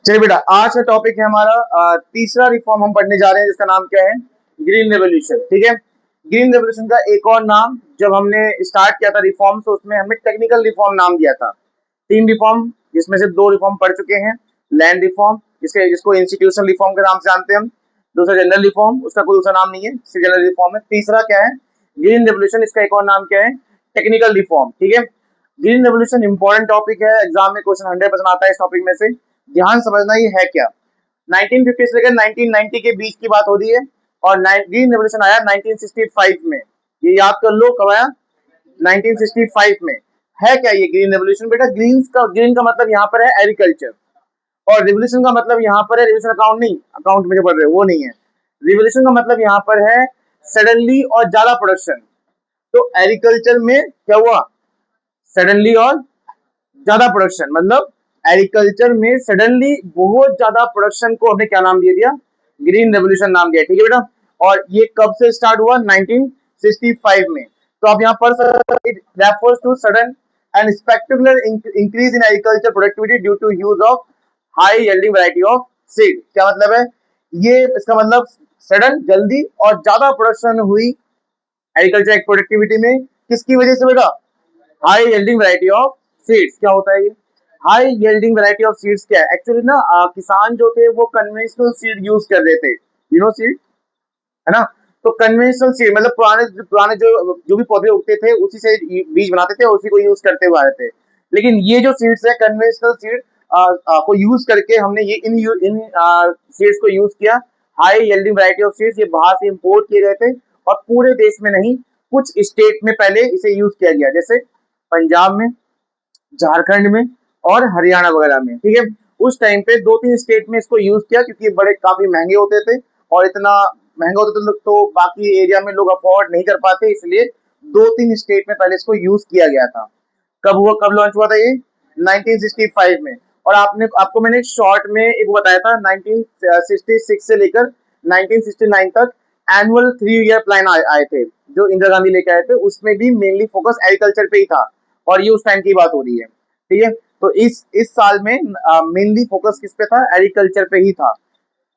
चलिए बेटा, आज का टॉपिक है हमारा तीसरा रिफॉर्म हम पढ़ने जा रहे हैं, जिसका नाम क्या है? Green revolution. ठीक है। ग्रीन रेवोल्यूशन का एक और नाम, जब हमने स्टार्ट किया था रिफॉर्म, तो उसमें हमने टेक्निकल रिफॉर्म नाम दिया था। तीन रिफॉर्म, जिसमें से दो रिफॉर्म पढ़ चुके हैं। लैंड रिफॉर्म, जिसको इंस्टीट्यूशनल रिफॉर्म के नाम से जानते हैं हम। दूसरा जनरल रिफॉर्म, उसका कोई दूसरा नाम नहीं है, सिर्फ जनरल रिफॉर्म है। तीसरा क्या है? Green revolution. इसका एक और नाम क्या है? Technical reform. ठीक है। ग्रीन रेवोल्यूशन इंपॉर्टेंट टॉपिक है, एग्जाम में क्वेश्चन 100% आता है इस टॉपिक में से। ध्यान समझना ये है क्या। 1950 से लेकर 1990 के बीच की बात हो रही है, और ग्रीन रेवोल्यूशन आया 1965 में। ये याद कर लो कब आया? 1965 में। है क्या ये ग्रीन रेवोल्यूशन? बेटा, ग्रीन का मतलब यहाँ पर है एग्रीकल्चर, और रिवोल्यूशन का मतलब यहाँ पर है, रिवोल्यूशन अकाउंट नहीं, अकाउंट में जो पढ़ रहे हो वो नहीं है। रिवोल्यूशन का मतलब यहाँ पर है सडनली और ज्यादा प्रोडक्शन। तो एग्रीकल्चर में क्या हुआ? सडनली और ज्यादा प्रोडक्शन, मतलब एग्रीकल्चर में सडनली बहुत ज्यादा प्रोडक्शन को हमने क्या नाम दे दिया? ग्रीन रेवोल्यूशन नाम दिया। ठीक है बेटा। और ये कब से स्टार्ट हुआ? 1965 में। तो आप यहाँ पढ़ सकते, it refers to sudden and spectacular increase in agriculture productivity due to use of high yielding variety of seed. क्या मतलब है ये? इसका मतलब सडन, जल्दी और ज्यादा प्रोडक्शन हुई एग्रीकल्चर प्रोडक्टिविटी में। किसकी वजह से बेटा? High yielding variety of seeds. क्या होता है ये high yielding variety of seeds? क्या है एक्चुअली ना, किसान जो थे वो कन्वेंशनल सीड यूज कर रहे थे, सीड, है ना। तो कन्वेंशनल सीड मतलब पुराने जो भी पौधे उगते थे उसी से बीज बनाते थे और उसी को यूज करते हुए आ रहे थे। लेकिन ये जो सीड्स है कन्वेंशनल सीड को यूज करके हमने ये इन सीड्स को यूज किया। High yielding variety of seeds, ये बाहर से इंपोर्ट किए गए थे, और पूरे देश में नहीं, कुछ स्टेट में पहले इसे यूज किया गया, जैसे पंजाब में, झारखंड में और हरियाणा वगैरह में। ठीक है। उस टाइम पे दो तीन स्टेट में इसको यूज किया, क्योंकि बड़े काफी महंगे होते थे, और इतना महंगा होते थे तो बाकी एरिया में लोग अफोर्ड नहीं कर पाते, इसलिए दो तीन स्टेट में पहले इसको यूज किया गया था। कब हुआ, कब लॉन्च हुआ था ये? 1965 में। और आपको मैंने शॉर्ट में एक बताया था, 1966 से लेकर 1969 तक एनुअल 3 ईयर प्लान आए थे, जो इंदिरा गांधी लेके आए थे। उसमें भी मेनली फोकस एग्रीकल्चर पे ही था, और ये उस टाइम की बात हो रही है। ठीक है। तो इस साल में मेनली फोकस किस पे था? एग्रीकल्चर पे ही था।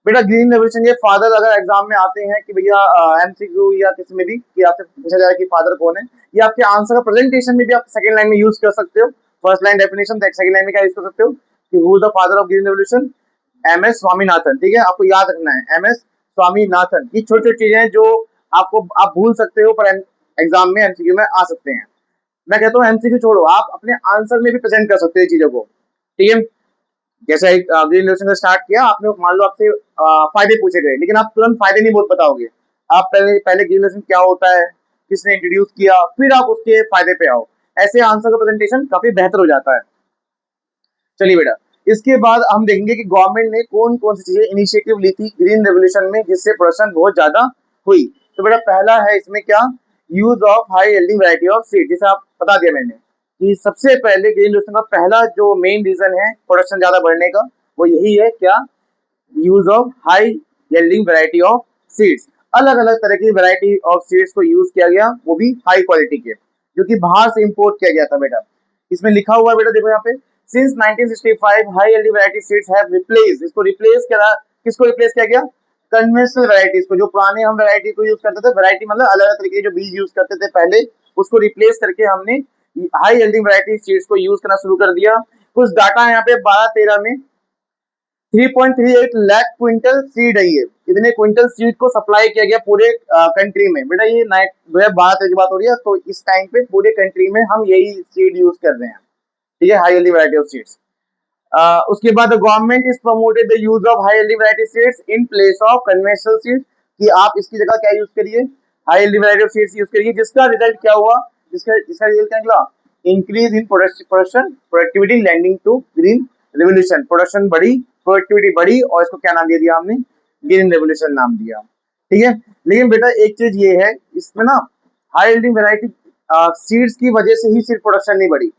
बेटा, ग्रीन रेवोल्यूशन के फादर अगर एग्जाम में आते हैं कि भैया एमसीक्यू या किसी में भी कि आपसे पूछा जाए कि फादर कौन है, या आपके आंसर का प्रेजेंटेशन में भी आप सेकंड लाइन में यूज कर सकते हो। First line definition, second line में क्या यूज कर सकते हो कि who the father of green revolution? M S Swaminathan. ठीक है, आपको याद रखना है एम एस स्वामीनाथन। ये छोटी छोटी चीजें हैं जो आप भूल सकते हो, पर एग्जाम में एमसीक्यू में आ सकते हैं। मैं कहता हूँ एमसीक्यू छोड़ो, आप अपने आंसर में भी प्रेजेंट कर सकते हो चीजों को। ठीक है। जैसे ग्रीन रेवोल्यूशन का स्टार्ट किया आपने, मान लो आपसे फायदे पूछे गए, लेकिन आप तुरंत फायदे नहीं बताओगे। आप पहले पहले ग्रीन रेवोल्यूशन क्या होता है, किसने इंट्रोड्यूस किया, फिर आप उसके फायदे पे आओ। ऐसे आंसर का प्रेजेंटेशन काफी बेहतर हो जाता है। चलिए बेटा, इसके बाद हम देखेंगे कि गवर्नमेंट ने कौन कौन सी चीजें इनिशिएटिव ली थी ग्रीन रेवोल्यूशन में, जिससे प्रोडक्शन बहुत ज्यादा हुई। तो बेटा, पहला है इसमें क्या? Use of high yielding variety of seed. जैसे आप बता दिया मैंने कि सबसे पहले ग्रीन रेवोल्यूशन का पहला जो मेन रीजन है प्रोडक्शन ज्यादा बढ़ने का, वो यही है क्या? Use of high yielding variety of seeds. अलग अलग तरह की वैरायटी ऑफ सीड्स को यूज किया गया, वो भी हाई क्वालिटी के, जो कि बाहर से इंपोर्ट किया गया था। बेटा, इसमें लिखा हुआ है, बेटा देखो यहाँ पे, since 1965 high yielding variety seeds have replace, इसको रिप्लेस करा, किसको रिप्लेस किया गया? कन्वेंशनल वैरायटीज को। जो पुराने हम वैरायटी को यूज करते थे, वैरायटी मतलब अलग अलग तरीके के जो बीज यूज करते थे पहले, उसको रिप्लेस करके हमने हाई यील्डिंग वैरायटी सीड्स को यूज करना शुरू कर दिया। कुछ डाटा है यहाँ पे 12-13 में 3.38 लाख क्विंटल सीड है ये। इतने क्विंटल सीड को सप्लाई किया गया पूरे कंट्री में। बेटा, ये 2012 की बात हो रही है, तो इस टाइम पे पूरे कंट्री में हम यही सीड यूज कर रहे हैं। ठीक है, high yielding variety of seeds. उसके बाद government is promoted the use of high yielding variety seeds in place of conventional seeds, कि आप इसकी जगह क्या यूज करिए? High yielding variety of seeds use करिए। जिसका रिजल्ट क्या हुआ? जिसका रिजल्ट क्या निकला? Increase in production productivity landing to green revolution. Production बढ़ी, प्रोडक्टिविटी बढ़ी, और इसको क्या नाम दे दिया हमने? ग्रीन रेवोल्यूशन नाम दिया। ठीक है। लेकिन बेटा, एक चीज ये है इसमें ना, हाई यील्डिंग वैरायटी सीड्स की वजह से ही सिर्फ प्रोडक्शन नहीं बढ़ी।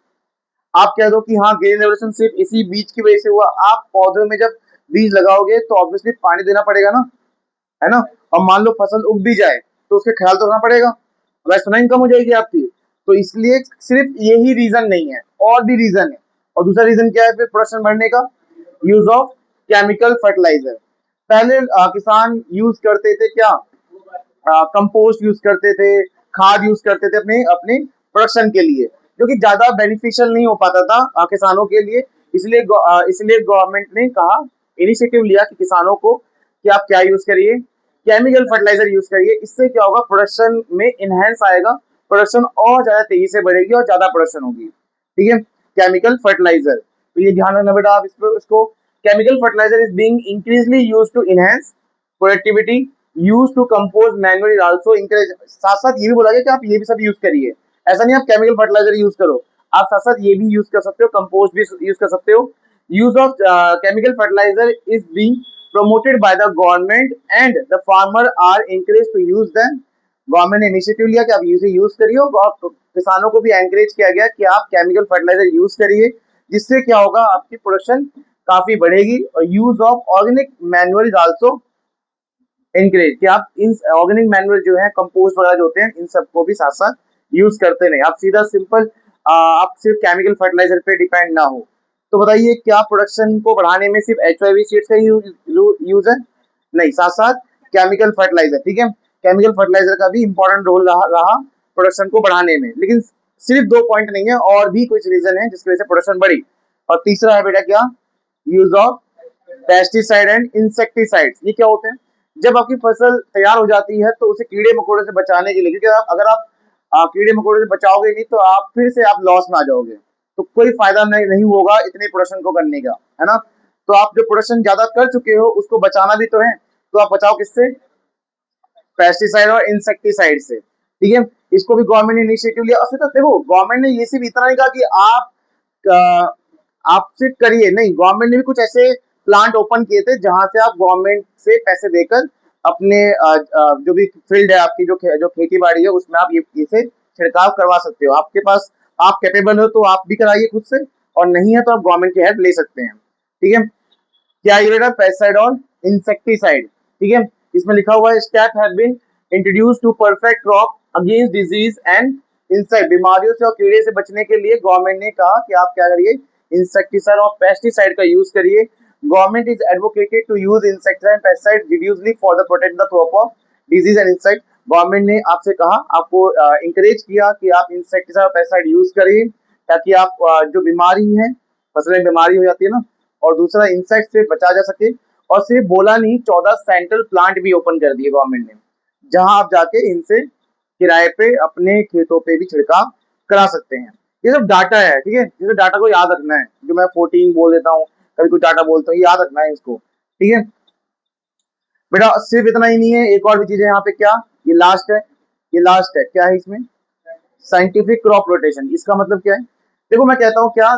आप कह दो कि हाँ ग्रीन रेवोल्यूशन सिर्फ इसी बीज की वजह से हुआ। आप पौधे में जब बीज लगाओगे तो ऑब्वियसली पानी देना पड़ेगा ना, है ना। और मान लो फसल उग भी जाए तो उसके ख्याल तो रखना पड़ेगा, वैसे तो इनकम हो जाएगी आपकी। तो इसलिए सिर्फ यही रीजन नहीं है, और भी रीजन है। और दूसरा रीजन क्या है फिर प्रोडक्शन बढ़ने का? Use of chemical fertiliser. पहले किसान यूज करते थे क्या, कंपोस्ट यूज करते थे, खाद यूज करते थे अपने अपने प्रोडक्शन के लिए, जो कि ज्यादा बेनिफिशियल नहीं हो पाता था किसानों के लिए। इसलिए गवर्नमेंट ने कहा, इनिशिएटिव लिया कि किसानों को कि आप क्या यूज करिए, केमिकल फर्टिलाइजर यूज करिए। इससे क्या होगा, प्रोडक्शन में इनहेंस आएगा, प्रोडक्शन और ज्यादा तेजी से बढ़ेगी और ज्यादा प्रोडक्शन होगी। ठीक है, केमिकल फर्टिलाइजर, तो ये ध्यान रखना बेटा आप इसको। Chemical fertiliser is being increasingly used to enhance productivity, use to compose manually also encourage. साथ साथ ये भी बोला गया कि आप ये भी सब यूज करिए, ऐसा नहीं आप केमिकल फर्टिलाइजर यूज करो, आप साथ साथ ये भी यूज कर सकते हो, कंपोस्ट भी यूज कर सकते हो। Use of chemical fertiliser is being promoted by the government and the farmer are encouraged to use them। Government ने इनिशिएटिव लिया कि आप इसे यूज करिए, और किसानों को भी एनकरेज किया गया कि आप केमिकल फर्टिलाइजर यूज करिए, जिससे क्या होगा, आपकी प्रोडक्शन काफी बढ़ेगी। और use of organic manual is also encourage, कि आप इन ऑर्गेनिक मैन्युअल जो है, कंपोस्ट वगैरह जो होते हैं, इन सबको भी साथ साथ यूज करते नहीं, आप सीधा सिंपल आप सिर्फ केमिकल फर्टिलाइजर पे डिपेंड ना हो। तो बताइए, क्या प्रोडक्शन को बढ़ाने में सिर्फ HIV सीड्स का यूज है? नहीं, साथ साथ केमिकल फर्टिलाइजर। ठीक है, केमिकल फर्टिलाइजर का भी इंपॉर्टेंट रोल रहा प्रोडक्शन को बढ़ाने में। लेकिन सिर्फ 2 पॉइंट नहीं है, और भी कुछ रीजन है जिसकी वजह से प्रोडक्शन बढ़ी। और तीसरा है बेटा क्या, use of pesticide and insecticides. ये क्या होते हैं, जब आपकी फसल तैयार हो जाती है तो उसे कीड़े मकोड़े से बचाने के लिए, क्योंकि अगर आप कीड़े मकोड़े से बचाओगे नहीं तो आप फिर से आप लॉस में आ जाओगे, तो कोई फायदा नहीं होगा इतने प्रोडक्शन को करने का, है ना। तो आप जो प्रोडक्शन ज्यादा कर चुके हो उसको बचाना भी तो है, तो आप बचाओ किससे, पेस्टिसाइड और इंसेक्टिसाइड से। ठीक है, इसको भी गवर्नमेंट ने इनिशिएटिव लिया। और फिर देखो, गवर्नमेंट ने ये सिर्फ इतना नहीं कहा कि आप सिर्फ करिए, नहीं, गवर्नमेंट ने भी कुछ ऐसे प्लांट ओपन किए थे जहां से आप गवर्नमेंट से पैसे देकर अपने जो भी फील्ड है आपकी, जो खेती बाड़ी है, उसमें आप ये इसे छिड़काव करवा सकते हो। आपके पास, आप कैपेबल हो तो आप भी कराइए खुद से, और नहीं है तो आप गवर्नमेंट की हेल्प ले सकते हैं। ठीक है, क्या ये बेटा, पेस्टिसाइड और इंसेक्टिसाइड। ठीक है, इसमें लिखा हुआ है, step have been introduce to perfect crop against disease and insect. बीमारियों से और कीड़े से बचने के लिए गवर्नमेंट ने कहा कि आप क्या करिए, इंसेक्टिसाइड और पेस्टिसाइड का यूज करिए। Government is advocated to use insecticide and pesticide reducedly for the protect the crop of disease and insect. Government ने आपसे कहा, आपको इंकरेज किया कि आप इंसेक्टिसाइड और पेस्टिसाइड यूज करिए, ताकि आप जो बीमारी है, फसल में बीमारी हो जाती है ना, और दूसरा इंसेक्ट से बचा जा सके। और सिर्फ बोला नहीं, 14 सेंट्रल प्लांट भी ओपन कर दिए गवर्नमेंट ने, जहां आप जाके इनसे किराए पे अपने खेतों पे भी छिड़काव करा सकते हैं। ये सब डाटा है, ठीक है, ये डाटा को याद रखना है, जो मैं 14 बोल देता हूँ, कभी कुछ डाटा बोलता हूँ, याद रखना है इसको। ठीक है बेटा, सिर्फ इतना ही नहीं है, एक और भी चीज है यहाँ पे। क्या, ये लास्ट है, ये लास्ट है, क्या है इसमें, साइंटिफिक क्रॉप रोटेशन। इसका मतलब क्या है, देखो मैं कहता हूँ क्या,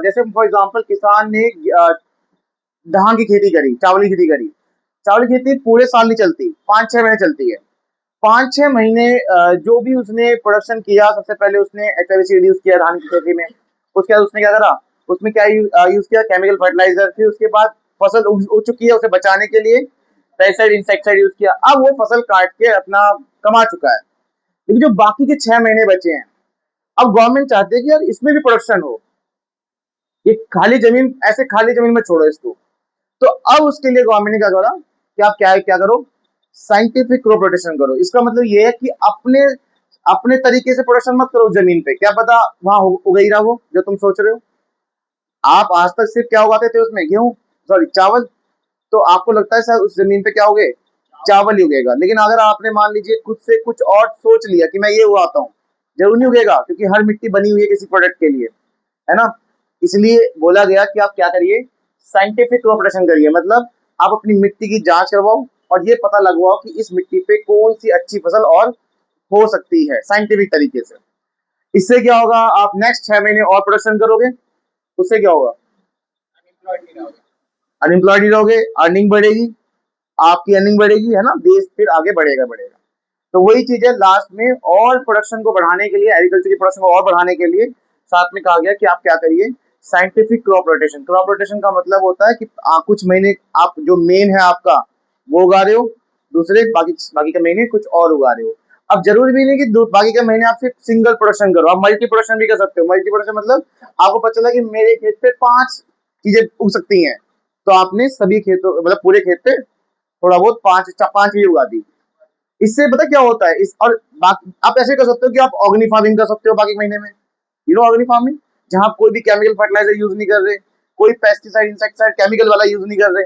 जैसे फॉर एग्जांपल किसान ने धान की खेती करी, चावल की खेती करी। चावल की खेती पूरे साल नहीं चलती, 5-6 महीने चलती है। 5-6 महीने जो भी उसने प्रोडक्शन किया, सबसे पहले उसने HFC रिड्यूस किया धान की खेती में। उसके बाद उसने क्या करा, उसमें क्या यूज किया, केमिकल फर्टिलाइजर। फिर उसके बाद फसल उग चुकी है, उसे बचाने के लिए पेस्टिसाइड इंसेक्टिसाइड यूज किया। अब वो फसल काट के अपना कमा चुका है, लेकिन जो बाकी के 6 महीने बचे हैं, अब गवर्नमेंट चाहती है कि यार इसमें भी प्रोडक्शन हो, ये खाली जमीन, ऐसे खाली जमीन में छोड़ो इसको। तो अब उसके लिए गवर्नमेंट ने क्या करा कि आप क्या करो, साइंटिफिक क्रॉप रोटेशन करो। इसका मतलब ये है कि अपने अपने तरीके से प्रोडक्शन मत करो जमीन पे, क्या पता वहां उग ही रहा हो जो तुम सोच रहे हो। आप आज तक सिर्फ क्या उगाते थे उसमें, गेहूं, सॉरी चावल, तो आपको लगता है सर उस जमीन पे क्या उगे, चावल ही उगेगा। लेकिन अगर आपने मान लीजिए खुद से कुछ और सोच लिया कि मैं ये उगाता हूँ, जरूर नहीं उगेगा, क्योंकि हर मिट्टी बनी हुई है किसी प्रोडक्ट के लिए, है ना। इसलिए बोला गया कि आप क्या करिए, साइंटिफिक क्रॉप रोटेशन करिए। मतलब आप अपनी मिट्टी की जांच करवाओ और ये पता लगवाओ कि इस मिट्टी पे कौन सी अच्छी फसल और हो सकती है साइंटिफिक तरीके से। इससे क्या होगा, आप नेक्स्ट 6 महीने और प्रोडक्शन करोगे, उससे क्या होगा, अनएम्प्लॉयड नहीं रहोगे, अर्निंग बढ़ेगी, आपकी अर्निंग बढ़ेगी, है ना, देश फिर आगे बढ़ेगा। तो वही चीज है लास्ट में, और प्रोडक्शन को बढ़ाने के लिए, एग्रीकल्चर की प्रोडक्शन को और बढ़ाने के लिए साथ में कहा गया कि आप क्या करिए, scientific crop rotation. Crop rotation का मतलब होता है कि कुछ महीने आप जो मेन है आपका वो उगा रहे हो, दूसरे बाकी के महीने कुछ और उगा रहे हो। अब जरूरी भी नहीं कि बाकी के महीने आप सिर्फ सिंगल प्रोडक्शन करो, आप मल्टी प्रोडक्शन भी कर सकते हो। मल्टी प्रोडक्शन मतलब आपको पता चला कि मेरे खेत पे 5 चीजें उग सकती हैं, तो आपने सभी खेतों मतलब पूरे खेत पे थोड़ा बहुत पांच चीज उगा दी। इससे पता क्या होता है इस और बाकी आप ऐसे कर सकते हो कि आप ऑर्गेनिक फार्मिंग कर सकते हो बाकी महीने में, यू नो ऑर्गेनिक फार्मिंग, जहां आप कोई भी केमिकल फर्टिलाइजर यूज नहीं कर रहे, कोई पेस्टिसाइड इंसेक्टिसाइड केमिकल वाला यूज नहीं कर रहे।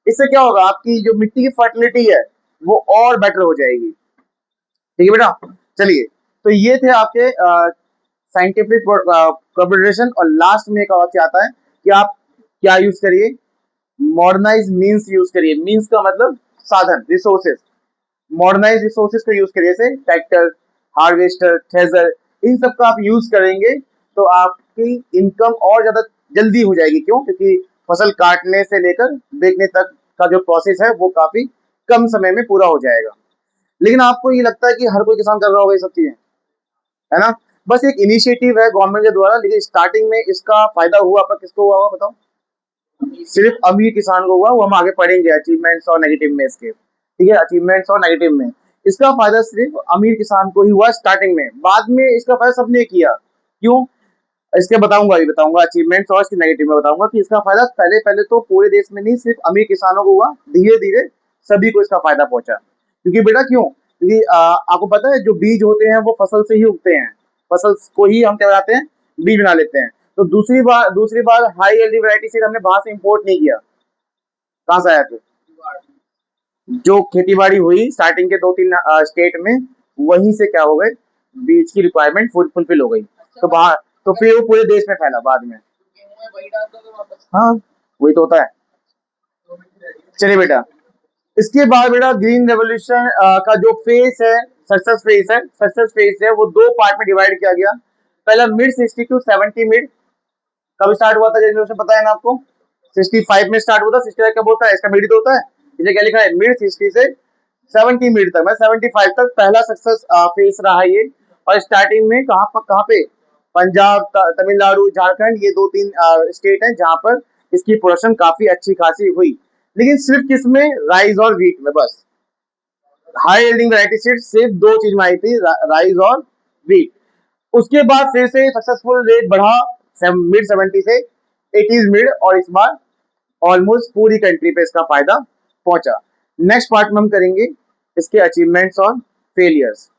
इससे क्या होगा, आपकी जो मिट्टी की फर्टिलिटी है वो और बेटर हो जाएगी। ठीक है बेटा, चलिए, तो ये थे आपके साइंटिफिक प्रोपगेशन। और लास्ट में एक वाक्य आता है कि आप क्या यूज करिए, मॉडर्नाइज मीन्स यूज करिए। मीन्स का मतलब साधन, रिसोर्सेज। मॉडर्नाइज रिसोर्सेज का यूज करिए, जैसे ट्रैक्टर, हार्वेस्टर, थ्रेजर, इन सब का आप यूज करेंगे तो आपकी इनकम और ज्यादा जल्दी हो जाएगी। क्यों? क्योंकि फसल काटने से लेकर बेचने तक का जो प्रोसेस है वो काफी कम समय में पूरा हो जाएगा। लेकिन आपको ये लगता है कि हर कोई किसान कर रहा होगा ये सब चीजें, है ना? बस एक इनिशिएटिव है गवर्नमेंट के द्वारा, लेकिन स्टार्टिंग में इसका फायदा हुआ पर किसको हुआ होगा बताओ? सिर्फ अमीर किसान को हुआ। वो हम आगे पढ़ेंगे अचीवमेंट्स और नेगेटिव में इसके, ठीक है, अचीवमेंट्स और नेगेटिव में। इसका फायदा सिर्फ अमीर किसान को ही हुआ स्टार्टिंग में, बाद में इसका फायदा सबने किया। क्यों? इसके बताऊंगा, अभी बताऊंगा अचीवमेंट्स और इसके नेगेटिव में बताऊंगा कि इसका फायदा पहले पहले तो पूरे देश में नहीं सिर्फ अमीर किसानों को हुआ, धीरे धीरे सभी को इसका फायदा पहुंचा। क्योंकि बेटा क्यों? क्योंकि आपको पता है जो बीज होते हैं वो फसल से ही उगते हैं, फसल को ही हम क्या बनाते हैं, बीज बना लेते हैं। तो दूसरी बार हाई एल्डी वैरायटी सीड हमने बाहर से इंपोर्ट नहीं किया। कहाँ से आया फिर? जो खेती बाड़ी हुई स्टार्टिंग के 2-3 स्टेट में, वहीं से क्या हो गए, बीज की रिक्वायरमेंट फुलफिल हो गई। तो बाहर, तो फिर वो पूरे देश में फैला बाद में। हाँ, वही तो होता है। चलिए बेटा, इसके बाद बेटा ग्रीन रेवोल्यूशन का जो फेस है, सक्सेस फेस है वो दो पार्ट में डिवाइड किया गया। पहला मिड 60 टू 70 मिड। कब स्टार्ट हुआ था ग्रीन रेवोल्यूशन पता है ना आपको? 65 में स्टार्ट हुआ था। 65 कब होता है, इसका मिड तो होता है। इसे क्या लिखा है, मिड 60 से 70 मिड तक, मैं 75 तक पहला सक्सेस फेस रहा है ये। और स्टार्टिंग में कहाँ पे, पंजाब, तमिलनाडु, झारखंड, ये 2-3 स्टेट हैं जहां पर इसकी प्रोडक्शन काफी अच्छी खासी हुई। लेकिन सिर्फ किसमें, राइस और व्हीट में बस। हाई यील्डिंग वैरायटी सीड्स सिर्फ दो चीज में आई थी, राइस और व्हीट। उसके बाद फिर से सक्सेसफुल रेट बढ़ा मिड 70 से 80 मिड, और इस बार ऑलमोस्ट पूरी कंट्री पे इसका फायदा पहुंचा। नेक्स्ट पार्ट में हम करेंगे इसके अचीवमेंट्स और फेलियर्स।